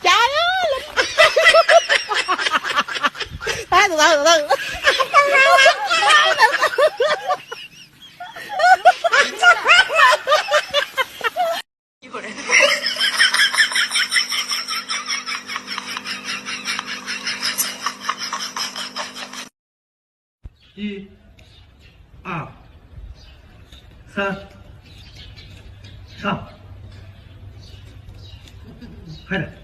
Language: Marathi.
Trời ơi. Từ từ. một, hai, ba, 4, 5. 入れ。